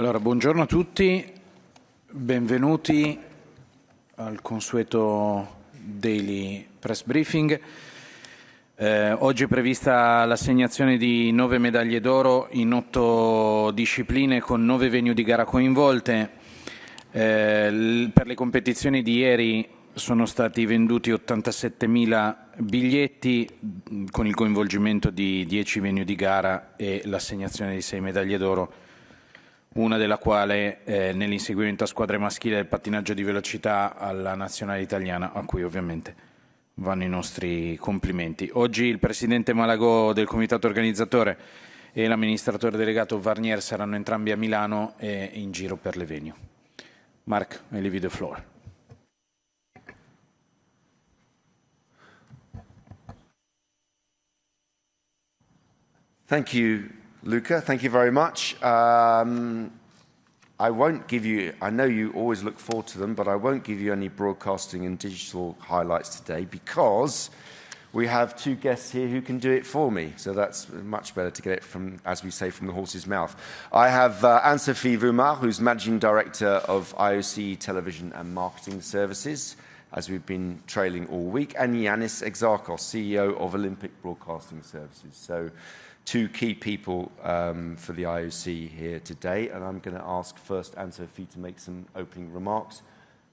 Allora, buongiorno a tutti, benvenuti al consueto Daily Press Briefing. Oggi è prevista l'assegnazione di 9 medaglie d'oro in 8 discipline con 9 venue di gara coinvolte. Per le competizioni di ieri sono stati venduti 87.000 biglietti con il coinvolgimento di 10 venue di gara e l'assegnazione di 6 medaglie d'oro, una della quale nell'inseguimento a squadre maschile del pattinaggio di velocità alla nazionale italiana, a cui ovviamente vanno i nostri complimenti. Oggi il presidente Malagò del comitato organizzatore e l'amministratore delegato Varnier saranno entrambi a Milano e in giro per le venue. Mark, I leave you the floor. Thank you, Luca. Thank you very much. I won't give you, I know you always look forward to them, but I won't give you any broadcasting and digital highlights today because we have two guests here who can do it for me. So that's much better to get it from, as we say, from the horse's mouth. I have Anne-Sophie Voumar, who's Managing Director of IOC Television and Marketing Services, as we've been trailing all week, and Yannis Exarchos, CEO of Olympic Broadcasting Services. So two key people for the IOC here today, and I'm going to ask first Anne-Sophie to make some opening remarks,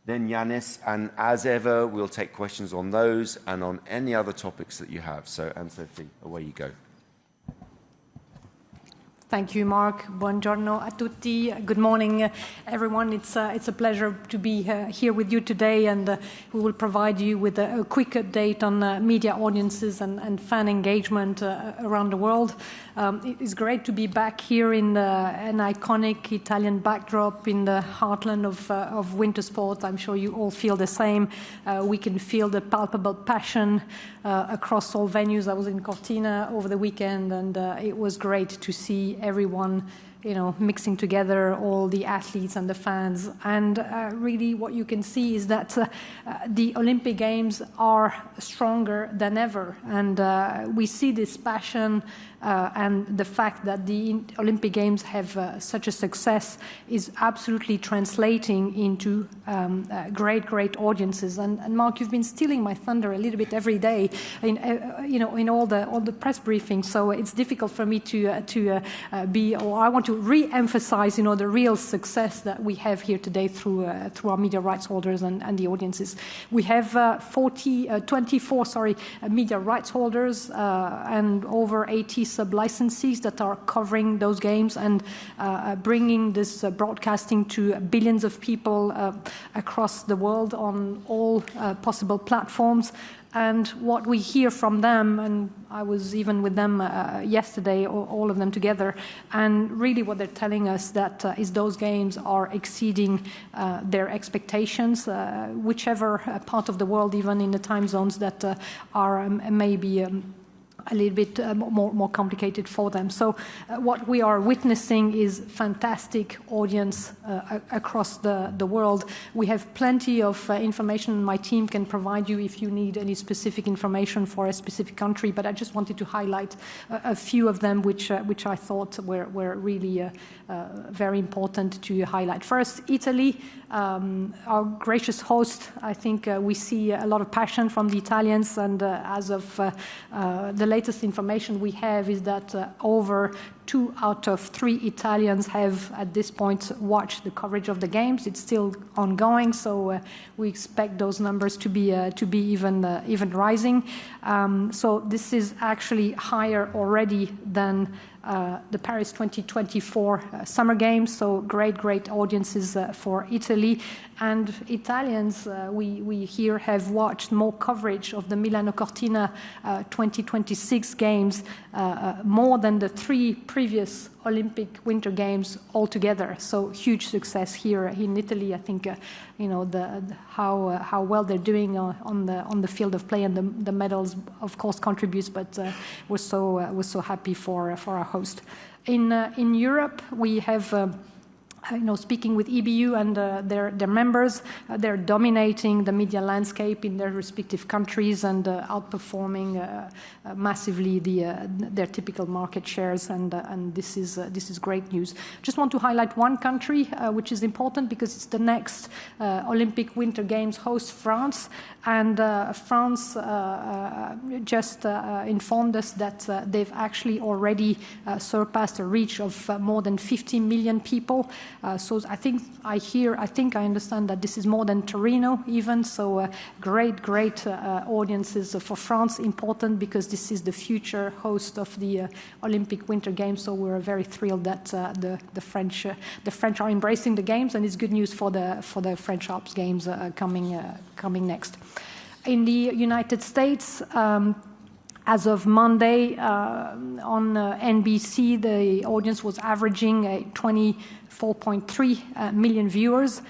then Yannis, and as ever, we'll take questions on those and on any other topics that you have. So Anne-Sophie, away you go. Thank you, Mark. Buongiorno a tutti. Good morning, everyone. It's a pleasure to be here with you today, and we will provide you with a quick update on media audiences and fan engagement around the world. It is great to be back here in an iconic Italian backdrop in the heartland of winter sport. I'm sure you all feel the same. We can feel the palpable passion across all venues. I was in Cortina over the weekend, and it was great to see everyone, you know, mixing together, all the athletes and the fans. And really what you can see is that the Olympic Games are stronger than ever. And we see this passion and the fact that the Olympic Games have such a success is absolutely translating into great audiences. And Mark, you've been stealing my thunder a little bit every day in in all the press briefings. So it's difficult for me to be, or I want to re-emphasize, the real success that we have here today through our media rights holders and the audiences. We have 24 media rights holders and over 80 sub-licensees that are covering those games and bringing this broadcasting to billions of people across the world on all possible platforms. And what we hear from them, and I was even with them yesterday, all of them together, and really what they're telling us that is those games are exceeding their expectations, whichever part of the world, even in the time zones that are maybe a little bit more complicated for them. So what we are witnessing is fantastic audience across the world. We have plenty of information. My team can provide you if you need any specific information for a specific country, but I just wanted to highlight a few of them which I thought were really very important to highlight. First, Italy, our gracious host. I think we see a lot of passion from the Italians, and as of the latest information we have is that over 2 out of 3 Italians have at this point watched the coverage of the games. It's still ongoing, so we expect those numbers to be even rising. So this is actually higher already than the Paris 2024 Summer Games, so great audiences for Italy. And Italians, we here have watched more coverage of the Milano Cortina 2026 Games, more than the 3 previous Olympic Winter Games altogether. So huge success here in Italy. I think how well they're doing on the field of play, and the medals of course contributes, but we're so happy for our host. In Europe we have speaking with EBU and their members, they're dominating the media landscape in their respective countries and outperforming massively their typical market shares, and this is great news. Just want to highlight one country which is important because it's the next Olympic Winter Games host, France, and France just informed us that they've actually already surpassed a reach of more than 50 million people. So I think I understand that this is more than Torino even, so great audiences for France, important because this is the future host of the Olympic Winter Games, so we're very thrilled that the French are embracing the Games, and it's good news for the French Alps Games coming next. In the United States, as of Monday, on NBC, the audience was averaging 24.3 million viewers.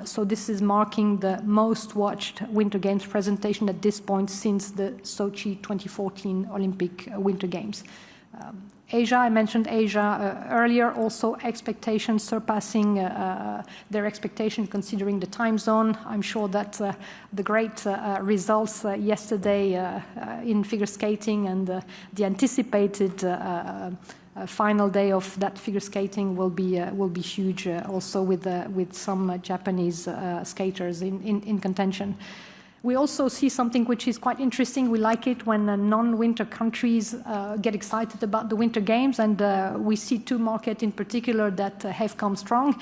So this is marking the most watched Winter Games presentation at this point since the Sochi 2014 Olympic Winter Games. Asia, I mentioned Asia earlier, also expectations surpassing their expectation considering the time zone. I'm sure that the great results yesterday in figure skating and the anticipated final day of that figure skating will be huge, also with some Japanese skaters in contention. We also see something which is quite interesting. We like it when non-winter countries get excited about the Winter Games, and we see two markets in particular that have come strong,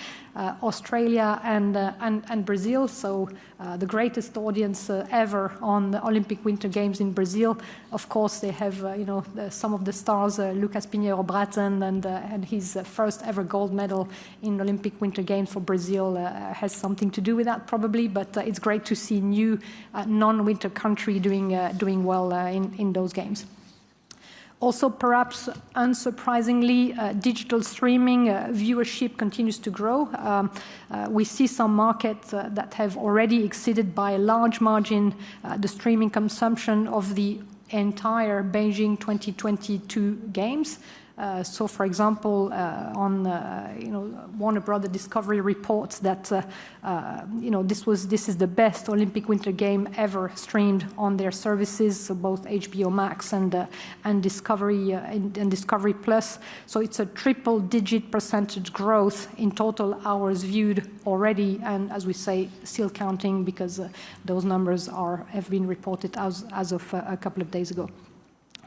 Australia and Brazil. So the greatest audience ever on the Olympic Winter Games in Brazil. Of course, they have some of the stars, Lucas Pinheiro Braathen, and his first ever gold medal in Olympic Winter Games for Brazil has something to do with that probably. But it's great to see new non-winter country doing well in those games. Also, perhaps unsurprisingly, digital streaming viewership continues to grow. We see some markets that have already exceeded by a large margin the streaming consumption of the entire Beijing 2022 Games. So, for example, on Warner Brothers Discovery reports that this is the best Olympic Winter Game ever streamed on their services, so both HBO Max and Discovery Plus. So it's a triple-digit % growth in total hours viewed already, and as we say, still counting because those numbers have been reported as of a couple of days ago.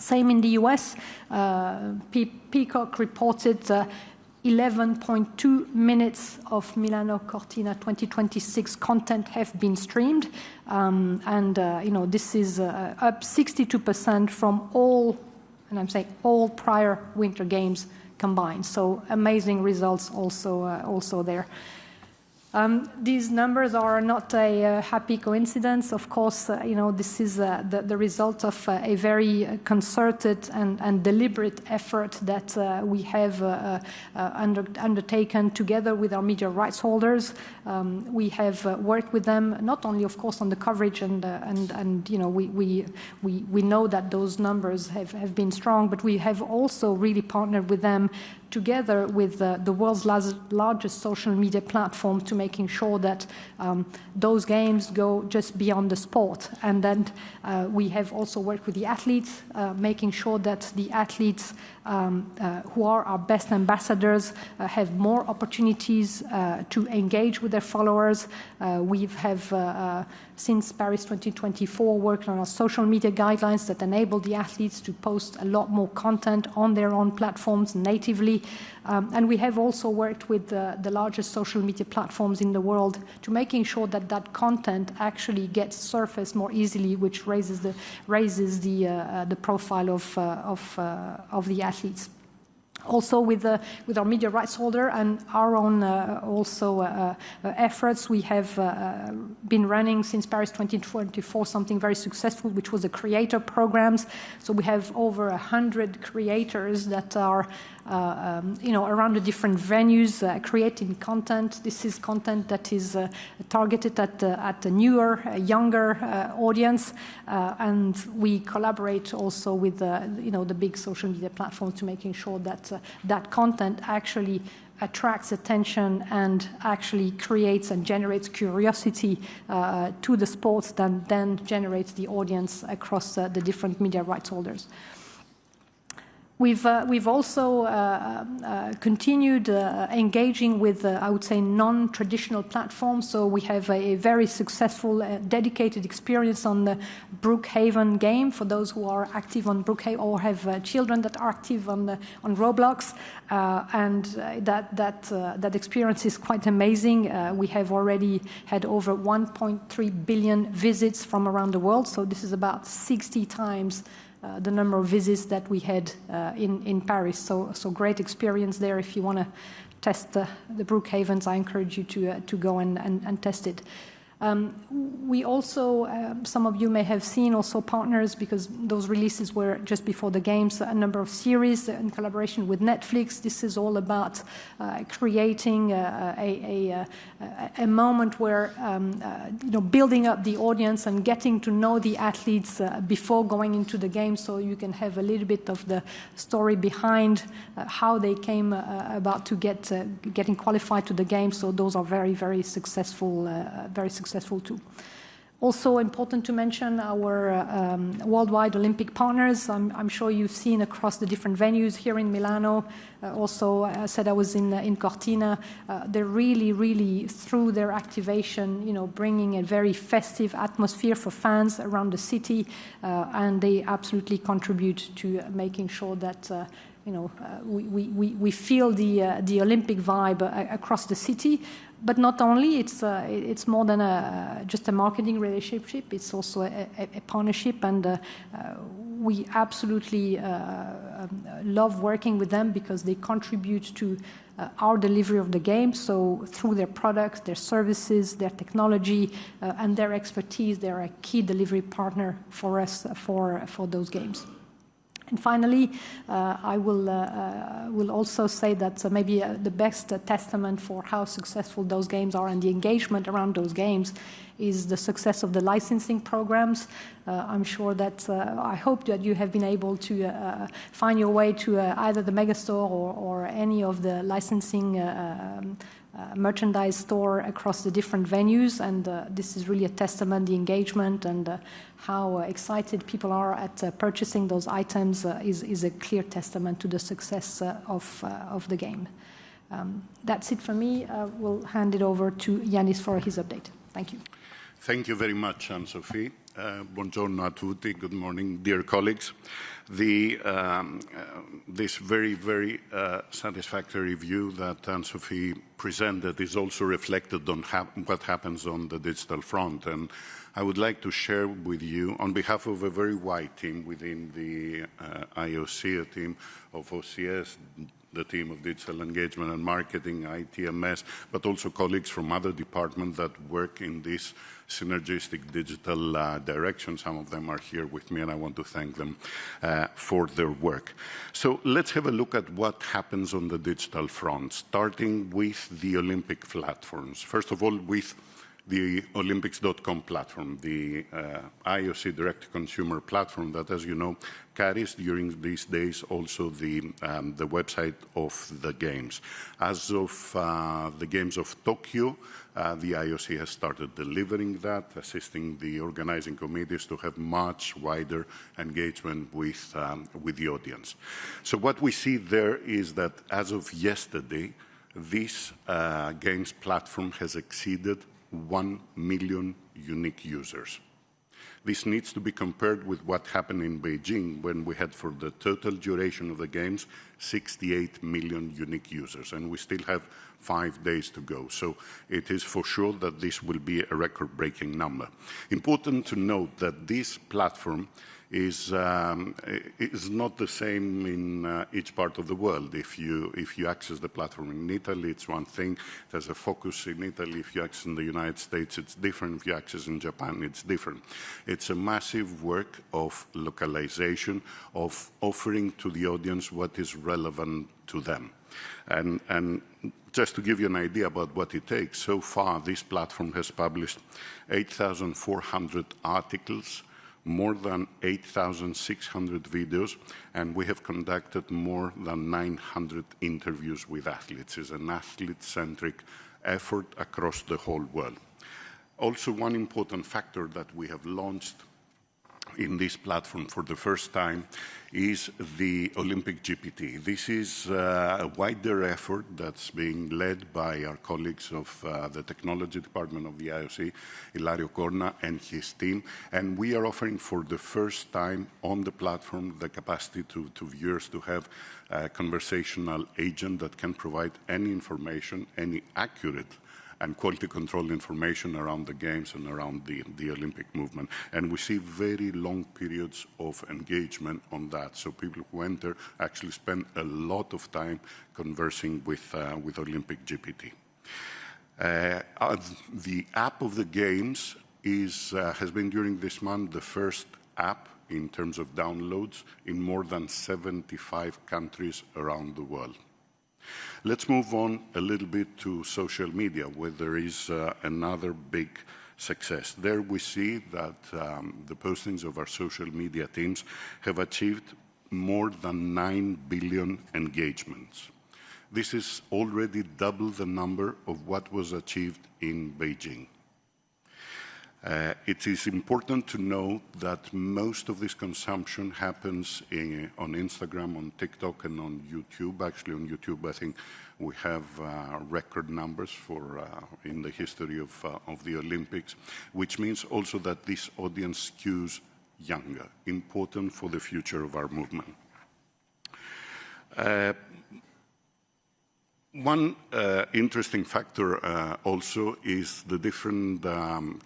Same in the US. Peacock reported 11.2 minutes of Milano Cortina 2026 content have been streamed, this is up 62% from all, and I'm saying all prior Winter Games combined. So amazing results also there. These numbers are not a happy coincidence. Of course, this is the result of a very concerted and deliberate effort that we have undertaken together with our media rights holders. We have worked with them not only, of course, on the coverage and we know that those numbers have been strong, but we have also really partnered with them together with the world's largest social media platform to making sure that those games go just beyond the sport. And then we have also worked with the athletes, making sure that the athletes who are our best ambassadors have more opportunities to engage with their followers. We have, since Paris 2024, worked on our social media guidelines that enable the athletes to post a lot more content on their own platforms natively. And we have also worked with the largest social media platforms in the world to making sure that that content actually gets surfaced more easily, which raises the profile of the athletes. Also with our media rights holder and our own efforts, we have been running since Paris 2024 something very successful, which was the creator programs. So we have over 100 creators that are around the different venues creating content. This is content that is targeted at a newer, younger audience, and we collaborate also with the big social media platforms to making sure that that content actually attracts attention and actually creates and generates curiosity to the sports that then generates the audience across the different media rights holders. We've also continued engaging with, I would say, non-traditional platforms. So we have a very successful, dedicated experience on the Brookhaven game for those who are active on Brookhaven or have children that are active on Roblox. And that experience is quite amazing. We have already had over 1.3 billion visits from around the world. So this is about 60 times the number of visits that we had in Paris. So great experience there. If you want to test the Brookhavens, I encourage you to go and test it. We also, some of you may have seen also partners, because those releases were just before the games, a number of series in collaboration with Netflix. This is all about creating a moment where, building up the audience and getting to know the athletes before going into the game, so you can have a little bit of the story behind how they came about to getting qualified to the game. So those are very, very successful, too. Also important to mention our worldwide Olympic partners. I'm sure you've seen across the different venues here in Milano. Also, I said I was in Cortina. They're really, through their activation, bringing a very festive atmosphere for fans around the city, and they absolutely contribute to making sure that we feel the Olympic vibe across the city. But not only, it's more than just a marketing relationship, it's also a partnership, and we absolutely love working with them because they contribute to our delivery of the game. So through their products, their services, their technology, and their expertise, they're a key delivery partner for us for those games. And finally, I will also say that maybe the best testament for how successful those games are and the engagement around those games is the success of the licensing programs. I'm sure that, I hope that you have been able to find your way to either the Megastore or any of the licensing merchandise store across the different venues, and this is really a testament, the engagement and how excited people are at purchasing those items is a clear testament to the success of the game. That's it for me. We'll hand it over to Yanis for his update. Thank you. Thank you very much, Anne-Sophie. Buongiorno a tutti. Good morning, dear colleagues. This very satisfactory view that Anne-Sophie presented is also reflected on what happens on the digital front. And I would like to share with you, on behalf of a very wide team within the IOC, a team of OCS, the team of digital engagement and marketing, ITMS, but also colleagues from other departments that work in this synergistic digital direction. Some of them are here with me, and I want to thank them for their work. So let's have a look at what happens on the digital front, starting with the Olympic platforms. First of all, with the Olympics.com platform, the IOC direct-to-consumer platform that, as you know, carries during these days also the website of the Games. As of the Games of Tokyo, the IOC has started delivering that, assisting the organizing committees to have much wider engagement with the audience. So what we see there is that as of yesterday, this Games platform has exceeded 1 million unique users. This needs to be compared with what happened in Beijing when we had, for the total duration of the Games, 68 million unique users, and we still have 5 days to go. So it is for sure that this will be a record-breaking number. Important to note that this platform is not the same in each part of the world. If you access the platform in Italy, it's one thing. It has a focus in Italy. If you access in the United States, it's different. If you access in Japan, it's different. It's a massive work of localization, of offering to the audience what is relevant to them. And just to give you an idea about what it takes, so far this platform has published 8,400 articles, more than 8,600 videos, and we have conducted more than 900 interviews with athletes. It's an athlete-centric effort across the whole world. Also, one important factor that we have launched in this platform for the first time is the Olympic GPT. This is a wider effort that's being led by our colleagues of the technology department of the IOC, Ilario Corna and his team, and we are offering for the first time on the platform the capacity to viewers to have a conversational agent that can provide any information, any accurate and quality control information around the games and around the Olympic movement. And we see very long periods of engagement on that. So people who enter actually spend a lot of time conversing with Olympic GPT. The app of the games has been during this month the first app in terms of downloads in more than 75 countries around the world. Let's move on a little bit to social media, where there is another big success. There we see that the postings of our social media teams have achieved more than 9 billion engagements. This is already double the number of what was achieved in Beijing. It is important to note that most of this consumption happens on Instagram, on TikTok, and on YouTube. Actually, on YouTube, I think we have record numbers in the history of the Olympics, which means also that this audience skews younger, important for the future of our movement. One interesting factor also is the different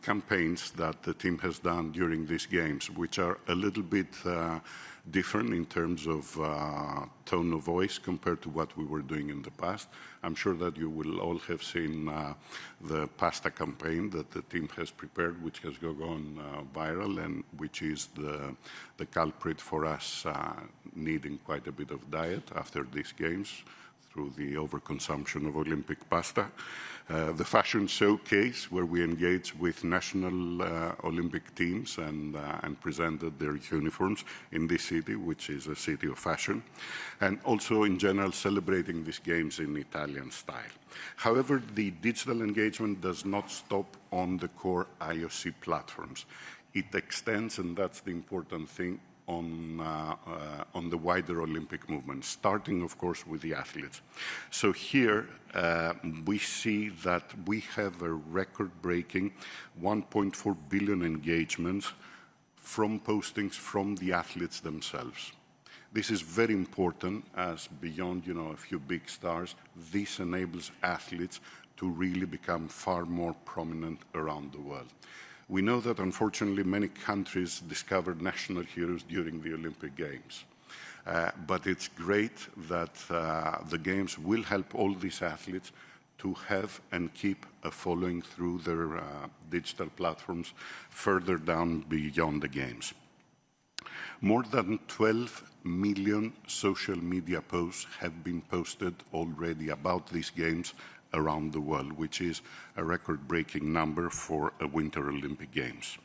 campaigns that the team has done during these games, which are a little bit different in terms of tone of voice compared to what we were doing in the past. I'm sure that you will all have seen the pasta campaign that the team has prepared, which has gone viral and which is the culprit for us needing quite a bit of diet after these games, through the overconsumption of Olympic pasta. The fashion showcase, where we engaged with national Olympic teams and presented their uniforms in this city, which is a city of fashion, and also in general celebrating these games in Italian style. However, the digital engagement does not stop on the core IOC platforms. It extends, and that's the important thing, on the wider Olympic movement, starting, of course, with the athletes. So here we see that we have a record-breaking 1.4 billion engagements from postings from the athletes themselves. This is very important, as beyond, a few big stars, this enables athletes to really become far more prominent around the world. We know that, unfortunately, many countries discovered national heroes during the Olympic Games. But it's great that the Games will help all these athletes to have and keep a following through their digital platforms further down beyond the Games. More than 12 million social media posts have been posted already about these Games around the world, which is a record-breaking number for a Winter Olympic Games.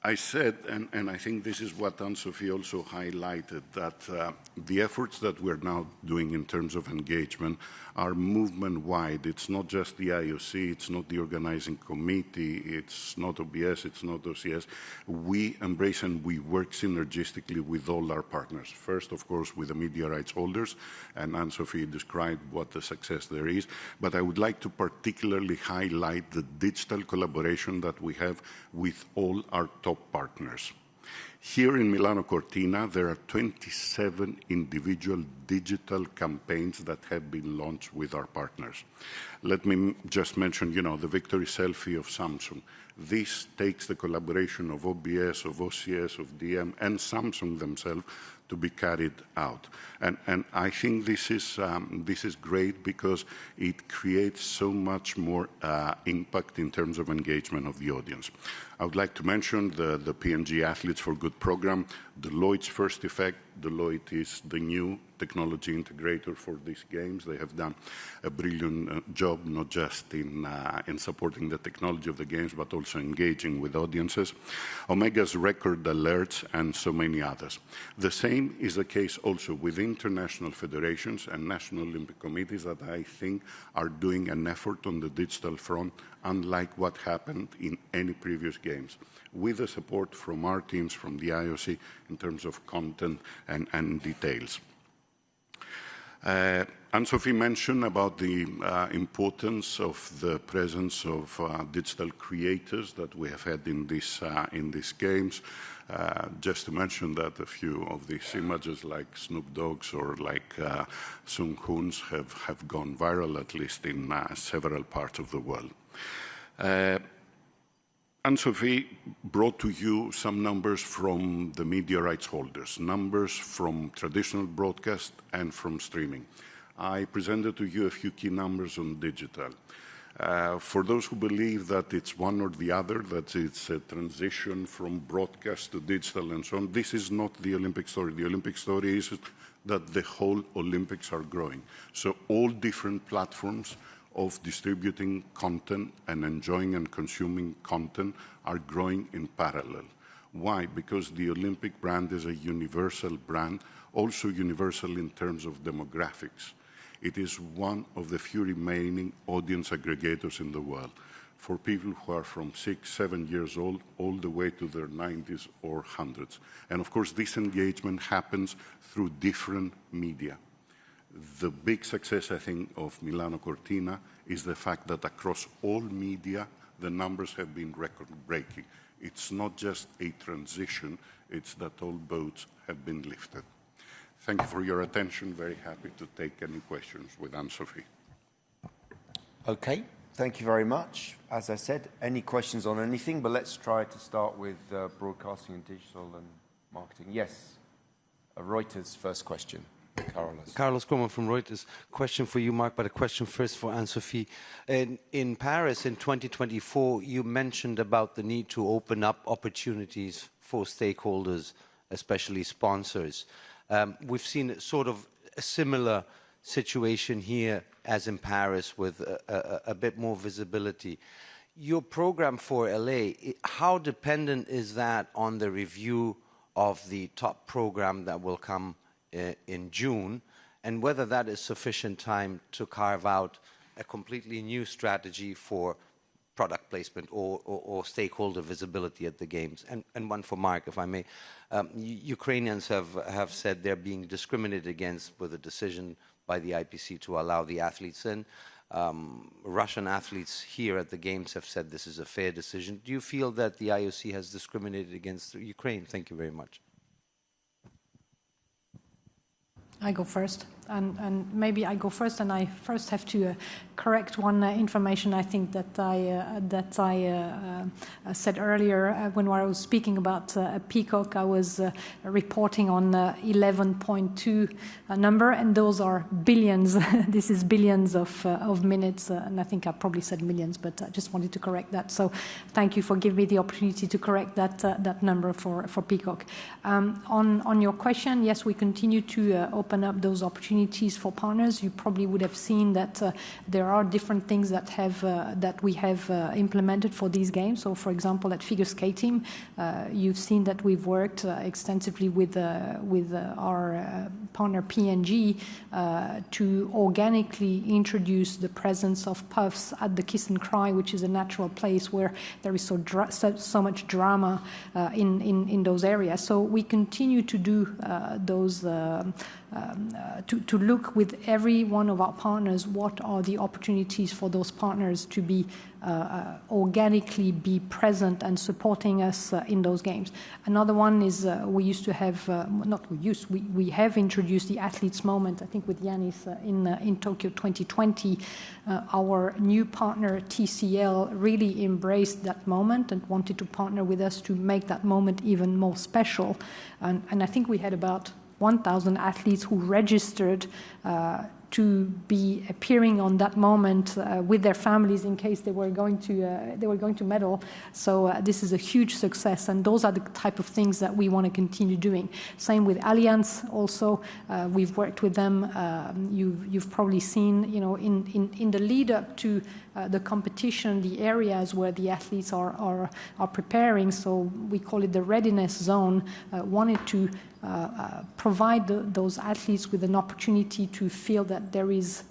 I said, and I think this is what Anne-Sophie also highlighted, that the efforts that we're now doing in terms of engagement are movement-wide. It's not just the IOC, it's not the organizing committee, it's not OBS, it's not OCS. We embrace and we work synergistically with all our partners. First, of course, with the media rights holders, and Anne-Sophie described what the success there is. But I would like to particularly highlight the digital collaboration that we have with all our top partners. Here in Milano Cortina, there are 27 individual digital campaigns that have been launched with our partners. Let me just mention, the victory selfie of Samsung. This takes the collaboration of OBS, of OCS, of DM, and Samsung themselves to be carried out. And I think this is great because it creates so much more impact in terms of engagement of the audience. I would like to mention the P&G Athletes for Good program, Deloitte's First Effect, Deloitte is the new technology integrator for these games. They have done a brilliant job, not just in supporting the technology of the games, but also engaging with audiences. Omega's record alerts, and so many others. The same is the case also with international federations and national Olympic committees that I think are doing an effort on the digital front, unlike what happened in any previous games, with the support from our teams, from the IOC, in terms of content and details. Anne-Sophie mentioned about the importance of the presence of digital creators that we have had in these games. Just to mention that a few of these images, like Snoop Dogg's or like Sun Hoon's, have gone viral, at least in several parts of the world. Anne-Sophie brought to you some numbers from the media rights holders, numbers from traditional broadcast and from streaming. I presented to you a few key numbers on digital. For those who believe that it's one or the other, that it's a transition from broadcast to digital and so on, this is not the Olympic story. The Olympic story is that the whole Olympics are growing. So all different platforms of distributing content and enjoying and consuming content are growing in parallel. Why? Because the Olympic brand is a universal brand, also universal in terms of demographics. It is one of the few remaining audience aggregators in the world for people who are from 6, 7 years old all the way to their 90s or 100s. And of course, this engagement happens through different media. The big success, I think, of Milano Cortina is the fact that across all media, the numbers have been record-breaking. It's not just a transition, it's that all boats have been lifted. Thank you for your attention. Very happy to take any questions with Anne-Sophie. Okay, thank you very much. As I said, any questions on anything, but let's try to start with broadcasting and digital and marketing. Yes, Reuters' first question. Carlos Como from Reuters. Question for you, Mark, but a question first for Anne-Sophie. In Paris in 2024, you mentioned about the need to open up opportunities for stakeholders, especially sponsors. We've seen sort of a similar situation here as in Paris with a bit more visibility. Your program for LA, how dependent is that on the review of the top program that will come in June, and whether that is sufficient time to carve out a completely new strategy for product placement or stakeholder visibility at the Games? And one for Mark, if I may. Ukrainians have said they're being discriminated against with a decision by the IPC to allow the athletes in. Russian athletes here at the Games have said this is a fair decision. Do you feel that the IOC has discriminated against Ukraine? Thank you very much. I go first, and maybe I go first, and I first have to correct one information I think that I said earlier when I was speaking about Peacock. I was reporting on 11.2 number, and those are billions. This is billions of minutes, and I think I probably said millions, but I just wanted to correct that. So thank you for giving me the opportunity to correct that number for Peacock. On your question, yes, we continue to open up those opportunities for partners. You probably would have seen that there are different things that we have implemented for these games. So, for example, at figure skating, you've seen that we've worked extensively with our partner P&G to organically introduce the presence of puffs at the Kiss and Cry, which is a natural place where there is so much drama in those areas. So we continue to do those. To look with every one of our partners, what are the opportunities for those partners to be organically be present and supporting us in those games. Another one is we used to have, we have introduced the Athletes Moment, I think with Yanis in Tokyo 2020. Our new partner TCL really embraced that moment and wanted to partner with us to make that moment even more special. And I think we had about 1,000 athletes who registered to be appearing on that moment with their families in case they were going to medal. So this is a huge success, and those are the type of things that we want to continue doing. Same with Allianz. Also, we've worked with them. You've probably seen, in the lead up to the competition, the areas where the athletes are preparing. So we call it the readiness zone. Wanted to provide those athletes with an opportunity to feel that there is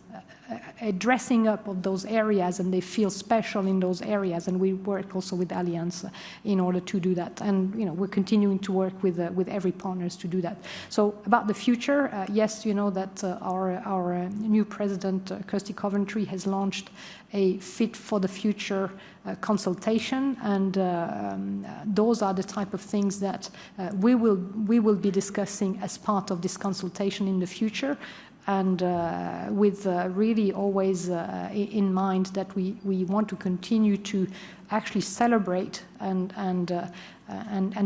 a dressing up of those areas and they feel special in those areas, and we work also with Allianz in order to do that, and we're continuing to work with every partners to do that. So about the future, yes, you know that our new president, Kirsty Coventry, has launched a Fit for the Future consultation, and those are the type of things that we will be discussing as part of this consultation in the future, and with really always in mind that we want to continue to actually celebrate and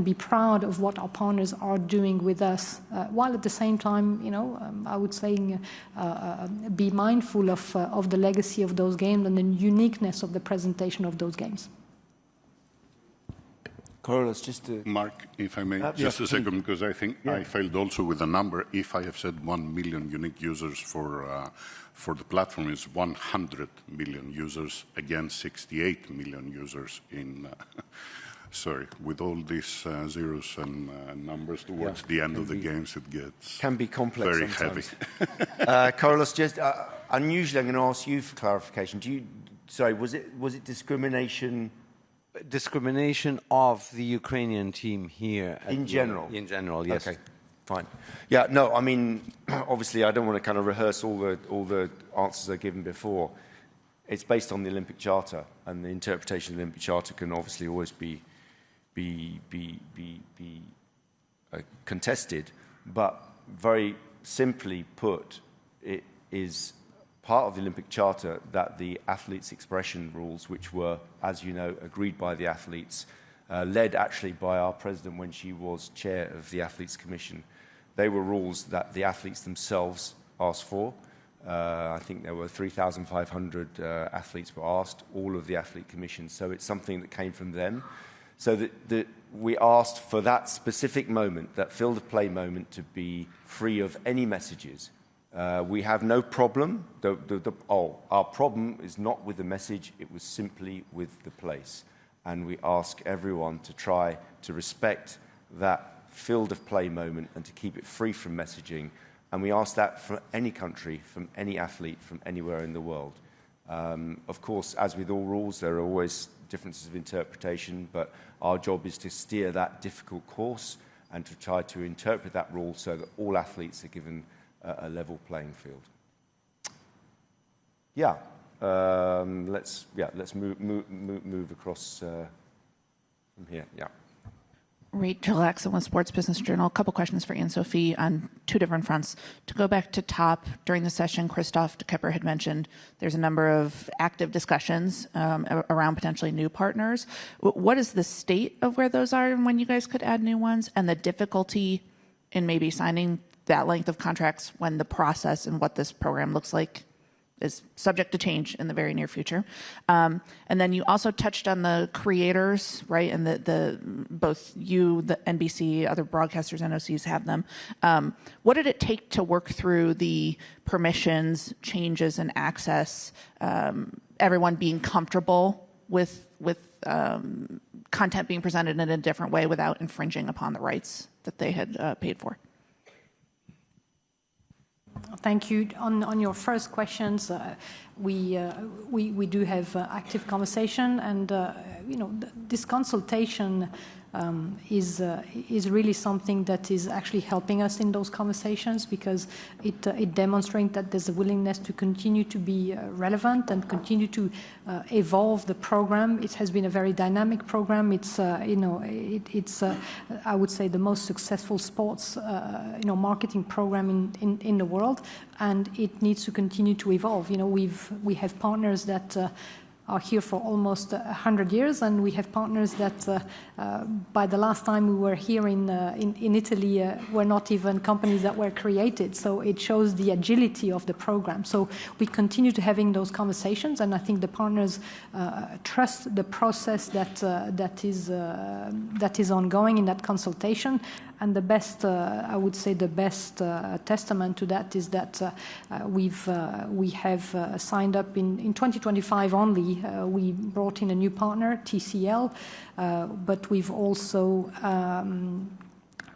be proud of what our partners are doing with us, while at the same time, I would say, be mindful of the legacy of those games and the uniqueness of the presentation of those games. Carlos, just to... Mark, if I may, just a second, because I think I failed also with the number. If I have said 1 million unique users for the platform, is 100 million users against 68 million users in... sorry, with all these zeros and numbers towards the end of the games, it gets can be complex very sometimes. heavy. Carlos, just unusually, I'm going to ask you for clarification. Was it discrimination? Discrimination of the Ukrainian team here. In general? In general, yes. Okay, fine. Yeah, no, I mean, obviously, I don't want to kind of rehearse all the answers I've given before. It's based on the Olympic Charter, and the interpretation of the Olympic Charter can obviously always be contested, but very simply put, it is part of the Olympic Charter that the athletes' expression rules, which were, as you know, agreed by the athletes, led actually by our president when she was chair of the Athletes Commission. They were rules that the athletes themselves asked for. I think there were 3,500 athletes were asked, all of the athlete commissions. So it's something that came from them. So that we asked for that specific moment, that field of play moment, to be free of any messages. We have no problem. Our problem is not with the message, it was simply with the place. And we ask everyone to try to respect that field of play moment and to keep it free from messaging. And we ask that for any country, from any athlete, from anywhere in the world. Of course, as with all rules, there are always differences of interpretation, but our job is to steer that difficult course and to try to interpret that rule so that all athletes are given a level playing field. Yeah, let's move across from here. Yeah. Rachel Axon with Sports Business Journal. A couple questions for Anne-Sophie on two different fronts. To go back to top, during the session, Christophe de Kepper had mentioned there's a number of active discussions around potentially new partners. What is the state of where those are and when you guys could add new ones, and the difficulty in maybe signing that length of contracts when the process and what this program looks like is subject to change in the very near future. And then you also touched on the creators, right? And the both you, the NBC, other broadcasters, NOCs have them. What did it take to work through the permissions, changes, and access, everyone being comfortable with content being presented in a different way without infringing upon the rights that they had paid for? Thank you. On your first questions, we do have active conversation, and this consultation is really something that is actually helping us in those conversations, because it demonstrates that there's a willingness to continue to be relevant and continue to evolve the program. It has been a very dynamic program. It's it's I would say the most successful sports marketing program in the world, and it needs to continue to evolve. We have partners that are here for almost 100 years, and we have partners that by the last time we were here in Italy were not even companies that were created. So it shows the agility of the program. So we continue to having those conversations, and I think the partners trust the process that is ongoing in that consultation. And the best, I would say, the best testament to that is that we have signed up in 2025 only. We brought in a new partner, TCL, but we've also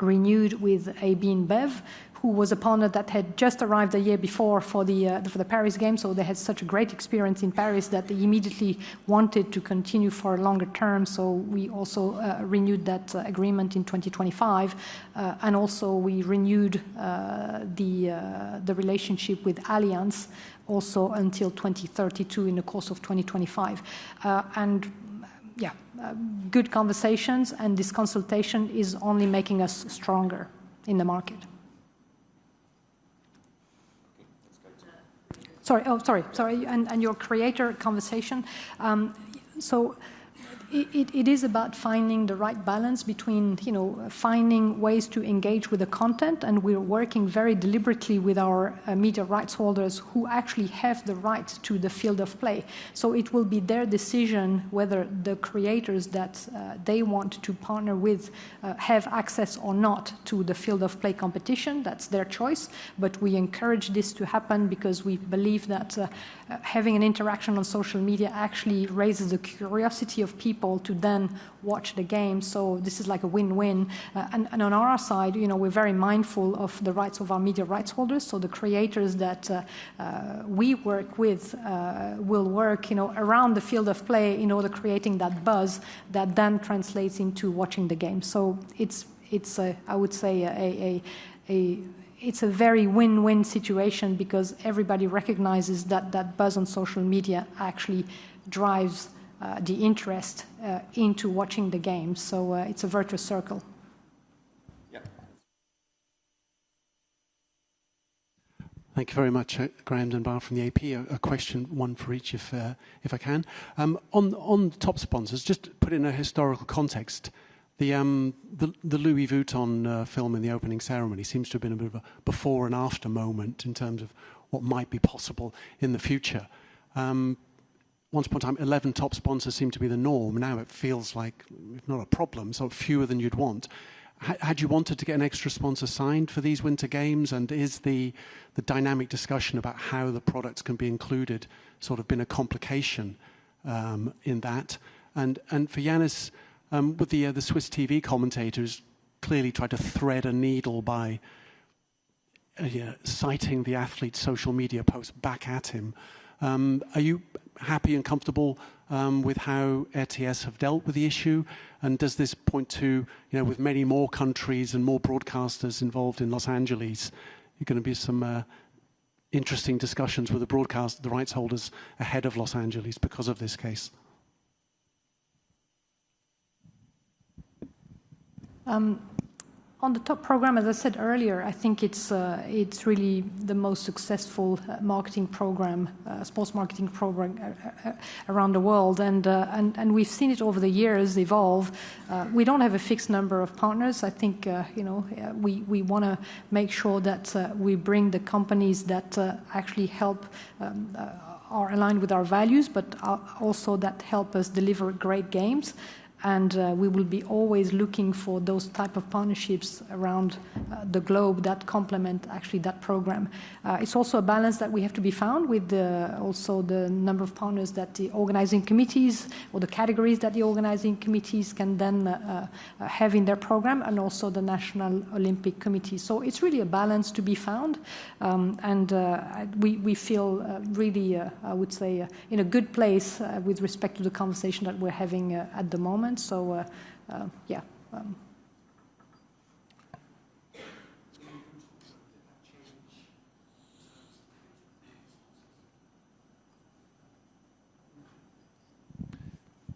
renewed with AB InBev, who was a partner that had just arrived a year before for the Paris Games. So they had such a great experience in Paris that they immediately wanted to continue for a longer term. So we also renewed that agreement in 2025. And also we renewed the relationship with Allianz also until 2032 in the course of 2025. Good conversations, and this consultation is only making us stronger in the market. Sorry. And your creator conversation. So it is about finding the right balance between, finding ways to engage with the content, and we're working very deliberately with our media rights holders who actually have the right to the field of play. So it will be their decision whether the creators that they want to partner with have access or not to the field of play competition. That's their choice, but we encourage this to happen because we believe that having an interaction on social media actually raises the curiosity of people to then watch the game. So this is like a win-win. And on our side, we're very mindful of the rights of our media rights holders. So the creators that we work with will work, around the field of play in order creating that buzz that then translates into watching the game. So it's I would say it's a very win-win situation because everybody recognizes that buzz on social media actually drives the interest into watching the game. So it's a virtuous circle. Yeah. Thank you very much, Graham Dunbar from the AP. A question, one for each, if I can. On top sponsors, just put in a historical context. The Louis Vuitton film in the opening ceremony seems to have been a bit of a before and after moment in terms of what might be possible in the future. Once upon a time, 11 top sponsors seemed to be the norm. Now it feels like, if not a problem, so fewer than you'd want. Had you wanted to get an extra sponsor signed for these Winter Games? And is the dynamic discussion about how the products can be included sort of been a complication in that? And for Yannis, with the Swiss TV commentators clearly tried to thread a needle by citing the athlete's social media post back at him. Are you happy and comfortable with how RTS have dealt with the issue? And does this point to, with many more countries and more broadcasters involved in Los Angeles, you're going to be some interesting discussions with the rights holders ahead of Los Angeles because of this case? On the top program, as I said earlier, I think it's really the most successful marketing program, sports marketing program around the world, and we've seen it over the years evolve. We don't have a fixed number of partners. I think we want to make sure that we bring the companies that actually help. Are aligned with our values, but also that help us deliver great games. And we will be always looking for those type of partnerships around the globe that complement actually that program. It's also a balance that we have to be found with also the number of partners that the organizing committees or the categories that the organizing committees can then have in their program, and also the National Olympic Committee. So it's really a balance to be found, and we feel really, I would say, in a good place with respect to the conversation that we're having at the moment. So, yeah.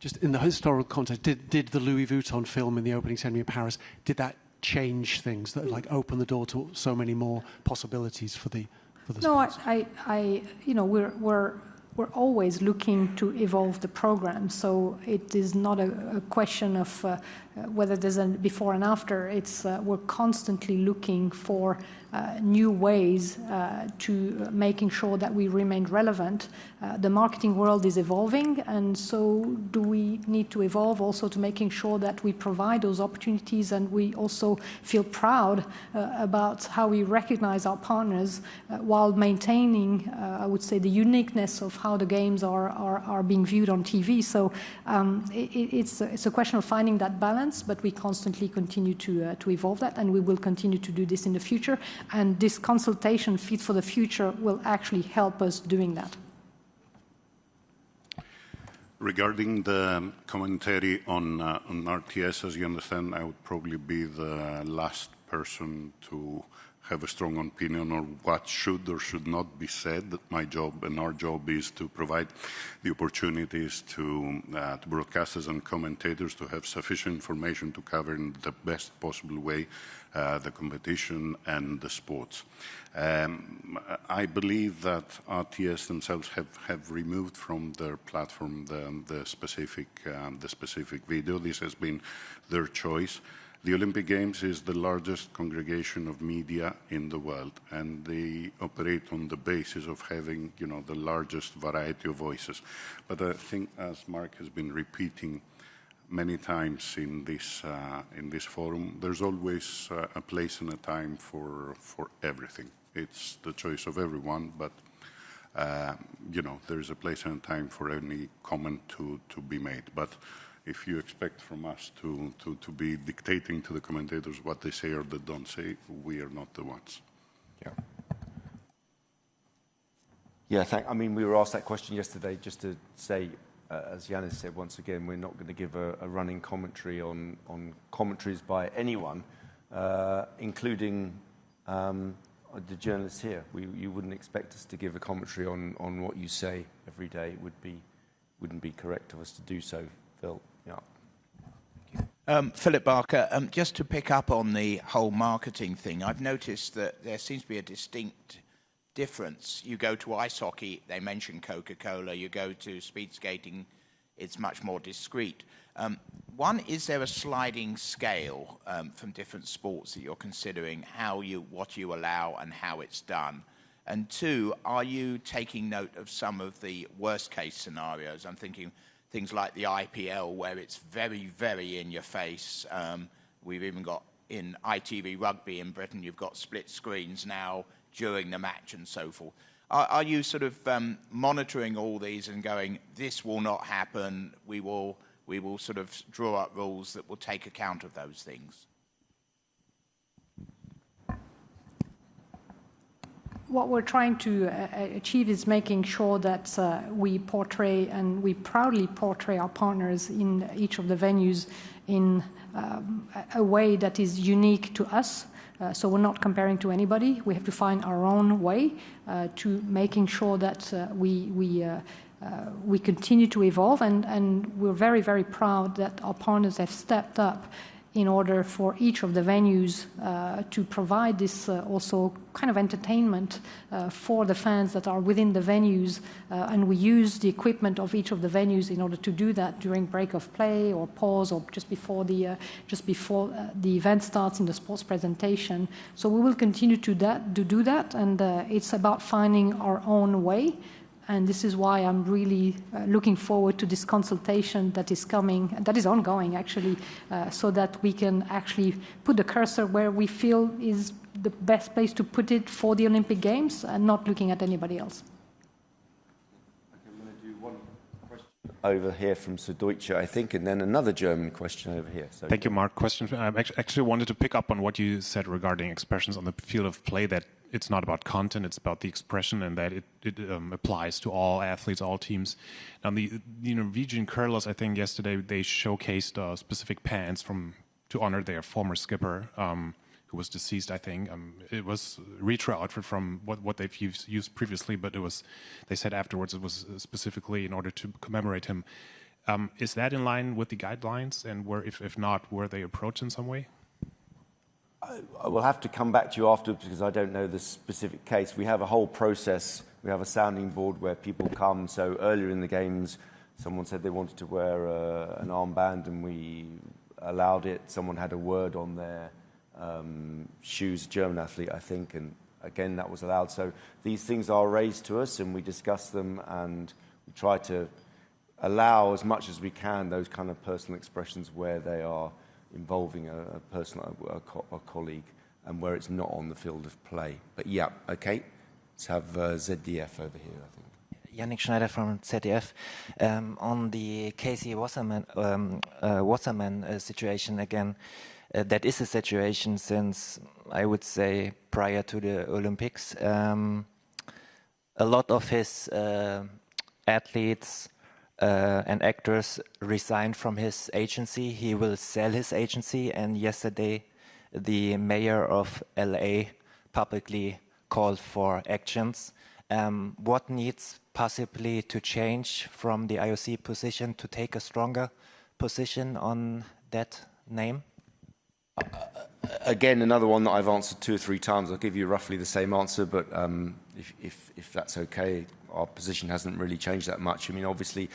Just in the historical context, did the Louis Vuitton film in the opening ceremony in Paris, did that change things, that like open the door to so many more possibilities for the No, sports? we're always looking to evolve the program. So it is not a question of whether there's a before and after. It's we're constantly looking for new ways to making sure that we remain relevant. The marketing world is evolving, and so do we need to evolve also to making sure that we provide those opportunities, and we also feel proud about how we recognize our partners while maintaining, I would say, the uniqueness of how the games are being viewed on TV. So it's a question of finding that balance, but we constantly continue to evolve that, and we will continue to do this in the future. And this consultation, Fit for the Future, will actually help us doing that. Regarding the commentary on RTS, as you understand, I would probably be the last person to have a strong opinion on what should or should not be said. My job and our job is to provide the opportunities to broadcasters and commentators to have sufficient information to cover in the best possible way the competition and the sports. I believe that RTS themselves have removed from their platform the specific video. This has been their choice. The Olympic Games is the largest congregation of media in the world, and they operate on the basis of having, the largest variety of voices. But I think, as Mark has been repeating many times in this forum, there's always a place and a time for everything. It's the choice of everyone, but there is a place and a time for any comment to be made. But if you expect from us to be dictating to the commentators what they say or they don't say, we are not the ones. I mean, we were asked that question yesterday, just to say, as Yanis said, once again, we're not going to give a running commentary on commentaries by anyone, including the journalists here. You wouldn't expect us to give a commentary on what you say every day. It wouldn't be correct of us to do so, Phil. Philip Barker, just to pick up on the whole marketing thing, I've noticed that there seems to be a distinct difference. You go to ice hockey, they mention Coca-Cola. You go to speed skating, it's much more discreet. One, is there a sliding scale from different sports that you're considering, what you allow and how it's done? And two, are you taking note of some of the worst case scenarios? I'm thinking things like the IPL, where it's very, very in your face. We've even got in ITV Rugby in Britain, you've got split screens now during the match and so forth. Are you sort of monitoring all these and going, this will not happen, we will sort of draw up rules that will take account of those things? What we're trying to achieve is making sure that we portray, and we proudly portray, our partners in each of the venues in a way that is unique to us. So we're not comparing to anybody. We have to find our own way to making sure that we continue to evolve, and we're very, very proud that our partners have stepped up in order for each of the venues to provide this also kind of entertainment for the fans that are within the venues. And we use the equipment of each of the venues in order to do that during break of play or pause or just before the event starts in the sports presentation. So we will continue to do that, and it's about finding our own way. And this is why I'm really looking forward to this consultation that is coming, that is ongoing actually, so that we can actually put the cursor where we feel is the best place to put it for the Olympic Games and not looking at anybody else. I'm going to do one question over here from Süddeutsche, I think, and then another German question over here. So Thank you, Mark. Question. I actually wanted to pick up on what you said regarding expressions on the field of play, that it's not about content, it's about the expression, and that it applies to all athletes, all teams. Now, the Norwegian curlers, I think yesterday they showcased specific pants to honor their former skipper, who was deceased, I think. It was a retro outfit from what they've used previously, but they said afterwards it was specifically in order to commemorate him. Is that in line with the guidelines, and if not, were they approached in some way? I will have to come back to you afterwards because I don't know the specific case. We have a whole process We have a sounding board where people come. So earlier in the games, someone said they wanted to wear an armband, and we allowed it. Someone had a word on their shoes, German athlete, I think, and again, that was allowed. So these things are raised to us, and we discuss them, and we try to allow as much as we can those kind of personal expressions where they are involving a colleague, and where it's not on the field of play. But yeah, okay, let's have ZDF over here, I think. Yannick Schneider from ZDF. On the Casey Wasserman situation again, that is a situation since, I would say, prior to the Olympics. A lot of his athletes and actors resigned from his agency. He will sell his agency, and yesterday the mayor of LA publicly called for actions. What needs possibly to change from the IOC position to take a stronger position on that name? Again, another one that I've answered 2 or 3 times. I'll give you roughly the same answer, but if that's okay, our position hasn't really changed that much. I mean, obviously,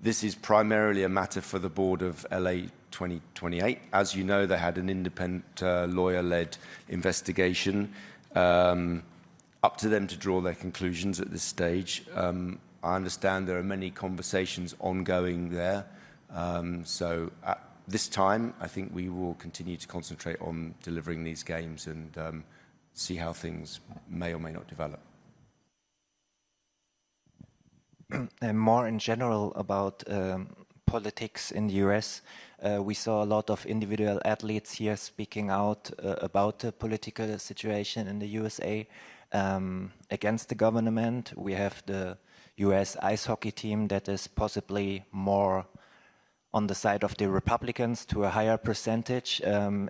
this is primarily a matter for the board of LA 2028. As you know, they had an independent lawyer-led investigation. Up to them to draw their conclusions at this stage. I understand there are many conversations ongoing there. So at this time, I think we will continue to concentrate on delivering these games and see how things may or may not develop. And more in general about politics in the US, we saw a lot of individual athletes here speaking out about the political situation in the USA. Against the government. We have the US ice hockey team that is possibly more on the side of the Republicans to a higher percentage.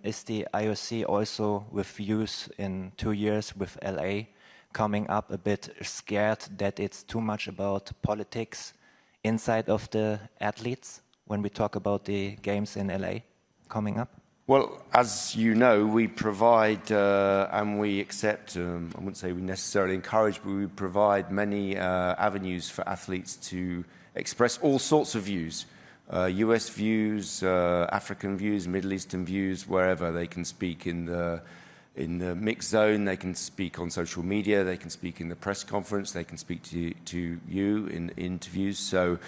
Is the IOC also, with views in 2 years with LA, coming up a bit scared that it's too much about politics inside of the athletes when we talk about the games in LA coming up? Well, as you know, we provide and we accept, I wouldn't say we necessarily encourage, but we provide many avenues for athletes to express all sorts of views. US views, African views, Middle Eastern views, wherever they can speak in the mixed zone, they can speak on social media, they can speak in the press conference, they can speak to you in interviews. So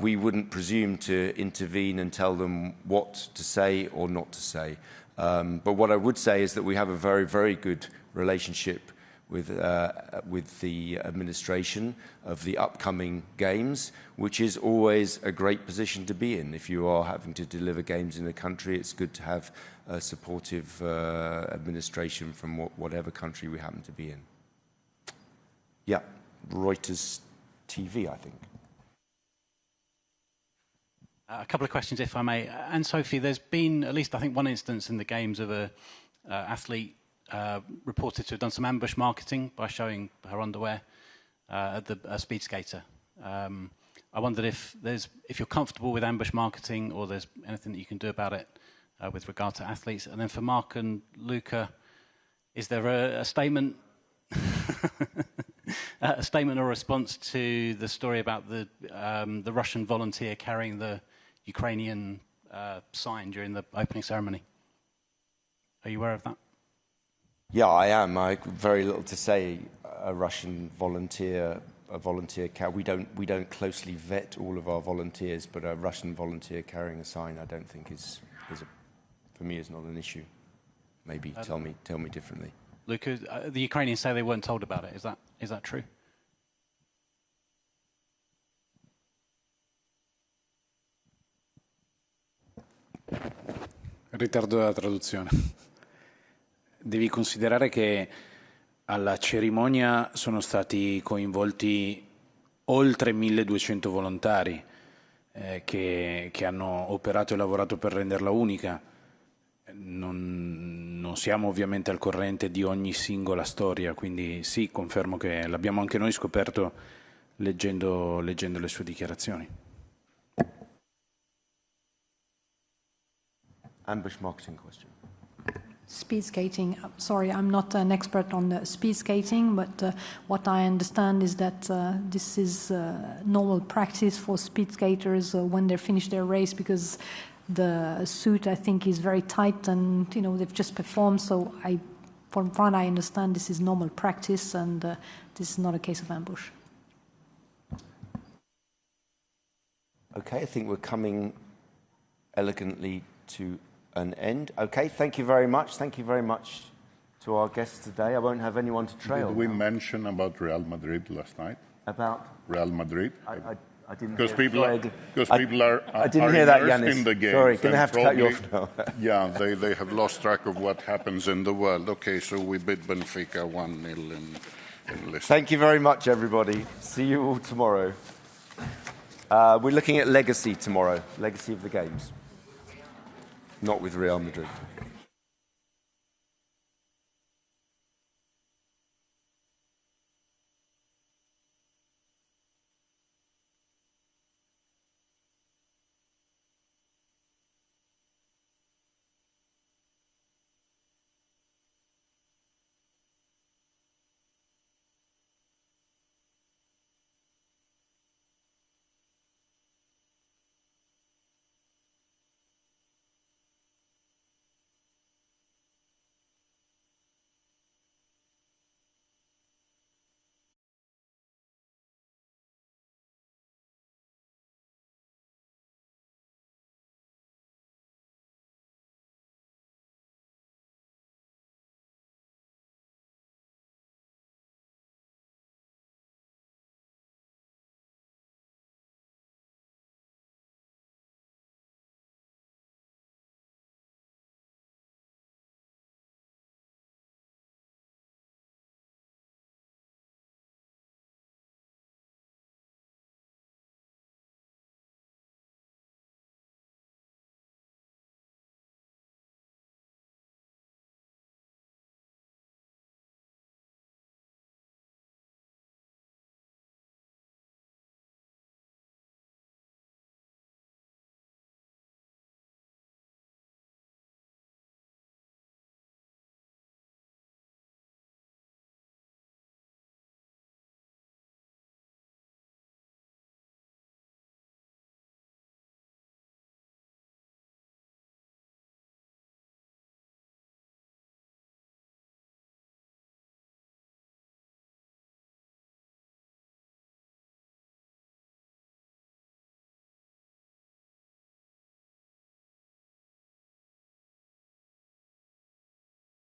we wouldn't presume to intervene and tell them what to say or not to say. But what I would say is that we have a very, very good relationship with the administration of the upcoming games, which is always a great position to be in. If you are having to deliver games in a country, it's good to have a supportive administration from whatever country we happen to be in. Yeah, Reuters TV, I think. A couple of questions, if I may. And Sophie, there's been at least, I think, one instance in the games of a athlete reported to have done some ambush marketing by showing her underwear at a speed skater. I wondered if you're comfortable with ambush marketing, or there's anything that you can do about it with regard to athletes. And then for Mark and Luca, is there a statement, a statement or response to the story about the Russian volunteer carrying the Ukrainian sign during the opening ceremony? Are you aware of that? Yeah, I am. I very little to say. A Russian volunteer, we don't closely vet all of our volunteers, but a Russian volunteer carrying a sign, I don't think for me is not an issue. Maybe tell me differently. Luca, the Ukrainians say they weren't told about it. Is that true? Ritardo della traduzione. Devi considerare che alla cerimonia sono stati coinvolti oltre 1200 volontari che hanno operato e lavorato per renderla unica. Non siamo ovviamente al corrente di ogni singola storia, quindi sì, confermo che l'abbiamo anche noi scoperto leggendo le sue dichiarazioni. Ambush marketing question. Speed skating. Sorry, I'm not an expert on speed skating, but what I understand is that this is normal practice for speed skaters when they finish their race, because the suit, I think, is very tight, and they've just performed. So from what I understand, this is normal practice, and this is not a case of ambush. Okay, I think we're coming elegantly to an end. Okay, thank you very much. Thank you very much to our guests today. I won't have anyone to trail. Did we mention about Real Madrid last night? About? Real Madrid? I didn't because hear people are I didn't hear that, immersed Yannis. in the game. Sorry, going to have to cut you off now. Yeah, they have lost track of what happens in the world. Okay, so we beat Benfica 1-0 in Lisbon. Thank you very much, everybody. See you all tomorrow. We're looking at legacy tomorrow, legacy of the games. Not with Real Madrid.